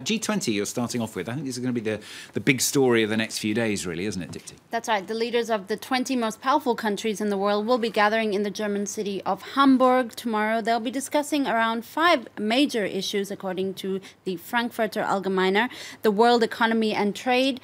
G20 you're starting off with. I think this is going to be the big story of the next few days, really, isn't it, Dipti? That's right. The leaders of the 20 most powerful countries in the world will be gathering in the German city of Hamburg tomorrow. They'll be discussing around 5 major issues, according to the Frankfurter Allgemeiner: the world economy and trade,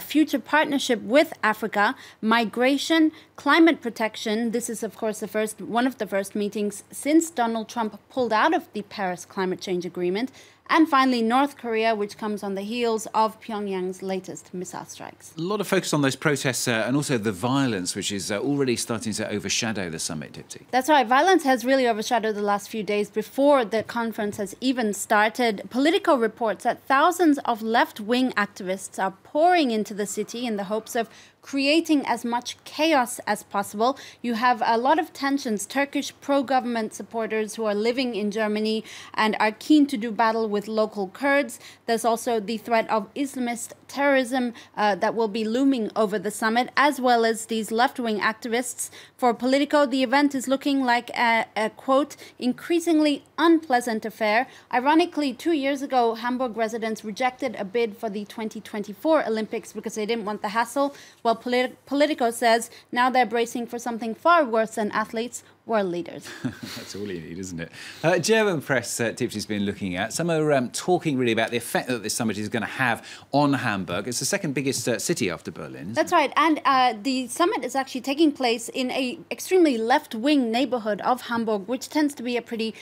future partnership with Africa, migration, climate protection. This is, of course, one of the first meetings since Donald Trump pulled out of the Paris Climate Change Agreement. And finally, North Korea, which comes on the heels of Pyongyang's latest missile strikes. A lot of focus on those protests and also the violence, which is already starting to overshadow the summit, Dipti. That's right. Violence has really overshadowed the last few days before the conference has even started. Politico reports that thousands of left-wing activists are pouring into the city in the hopes of creating as much chaos as possible. You have a lot of tensions. Turkish pro-government supporters who are living in Germany and are keen to do battle with local Kurds. There's also the threat of Islamist terrorism that will be looming over the summit, as well as these left-wing activists. For Politico, the event is looking like a quote, increasingly unpleasant affair. Ironically, 2 years ago, Hamburg residents rejected a bid for the 2024 Olympics because they didn't want the hassle. Well, Politico says now they're bracing for something far worse than athletes: world leaders. That's all you need, isn't it? German press, Dipti's been looking at. Some are talking really about the effect that this summit is going to have on Hamburg. It's the second biggest city after Berlin. That's right. And the summit is actually taking place in a extremely left-wing neighborhood of Hamburg, which tends to be a pretty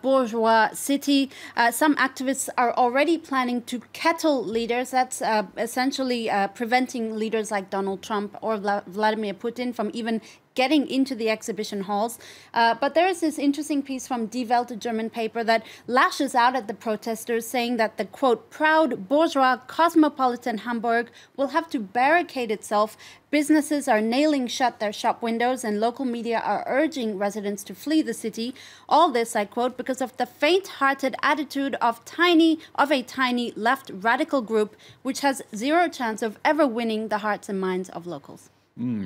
bourgeois city. Some activists are already planning to kettle leaders. That's essentially preventing leaders like Donald Trump or Vladimir Putin from even getting into the exhibition halls. But there is this interesting piece from Die Welt, a German paper, that lashes out at the protesters, saying that the, quote, proud, bourgeois, cosmopolitan Hamburg will have to barricade itself. Businesses are nailing shut their shop windows, and local media are urging residents to flee the city. All this, I quote, because of the faint-hearted attitude of a tiny left radical group, which has zero chance of ever winning the hearts and minds of locals.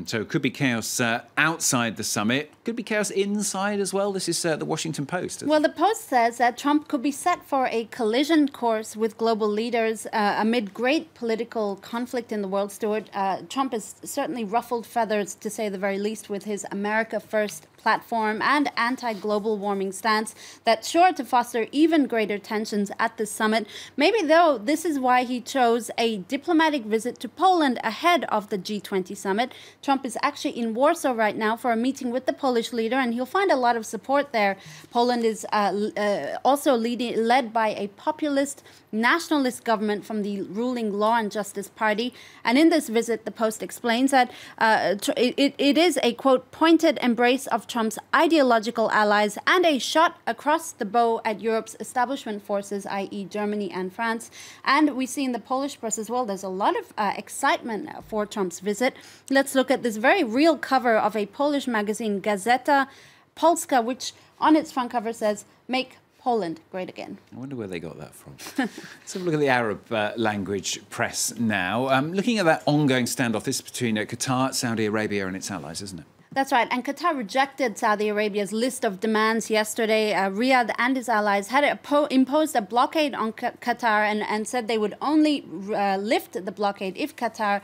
So it could be chaos outside the summit. Could be chaos inside as well. This is the Washington Post. Well, the Post says that Trump could be set for a collision course with global leaders amid great political conflict in the world, Stuart. Trump has certainly ruffled feathers, to say the very least, with his America First platform and anti-global warming stance that's sure to foster even greater tensions at the summit. Maybe, though, this is why he chose a diplomatic visit to Poland ahead of the G20 summit. Trump is actually in Warsaw right now for a meeting with the Polish leader, and he'll find a lot of support there. Poland is also led by a populist, nationalist government from the ruling Law and Justice Party. And in this visit, the Post explains that it is a, quote, pointed embrace of Trump's ideological allies and a shot across the bow at Europe's establishment forces, i.e. Germany and France. And we see in the Polish press as well, there's a lot of excitement for Trump's visit. Let's look at this very real cover of a Polish magazine, Gazeta Polska, which on its front cover says, "Make Poland great again." I wonder where they got that from. Let's have a look at the Arab language press now. Looking at that ongoing standoff, this is between Qatar, Saudi Arabia and its allies, isn't it? That's right. And Qatar rejected Saudi Arabia's list of demands yesterday. Riyadh and his allies had imposed a blockade on Qatar and said they would only lift the blockade if Qatar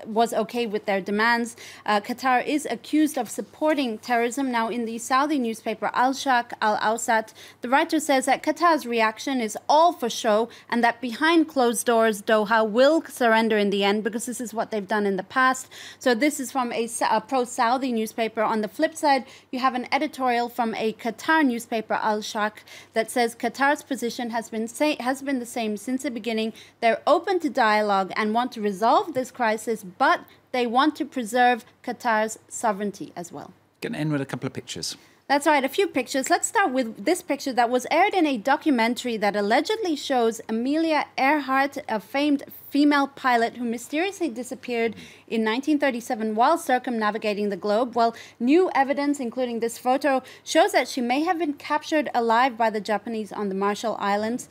was okay with their demands. Qatar is accused of supporting terrorism. Now, in the Saudi newspaper Al-Shaq Al-Awsat, the writer says that Qatar's reaction is all for show and that behind closed doors, Doha will surrender in the end, because this is what they've done in the past. So this is from a pro-Saudi newspaper. On the flip side, you have an editorial from a Qatar newspaper, Al-Shaq, that says Qatar's position has been the same since the beginning. They're open to dialogue and want to resolve this crisis, but they want to preserve Qatar's sovereignty as well. Going to end with a couple of pictures. That's right, a few pictures. Let's start with this picture that was aired in a documentary that allegedly shows Amelia Earhart, a famed female pilot who mysteriously disappeared in 1937 while circumnavigating the globe. Well, new evidence, including this photo, shows that she may have been captured alive by the Japanese on the Marshall Islands.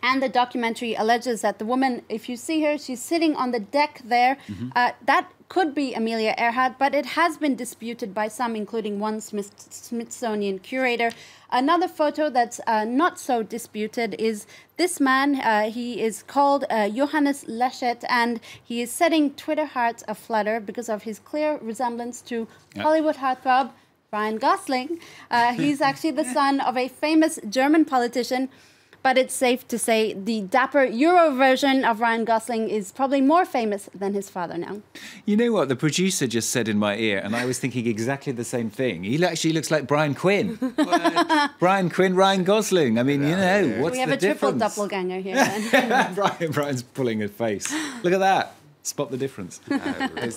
And the documentary alleges that the woman, if you see her, she's sitting on the deck there. That could be Amelia Earhart, but it has been disputed by some, including one Smithsonian curator. Another photo that's not so disputed is this man. He is called Johannes Laschet, and he is setting Twitter hearts aflutter because of his clear resemblance to Hollywood heartthrob Ryan Gosling. He's actually the son of a famous German politician. But it's safe to say the dapper Euro version of Ryan Gosling is probably more famous than his father now. You know what? The producer just said in my ear, and I was thinking exactly the same thing. He actually looks like Brian Quinn. Brian Quinn, Ryan Gosling. I mean, you know, what's the difference? We have a triple doppelganger here then. Brian's pulling a face. Look at that. Spot the difference. Really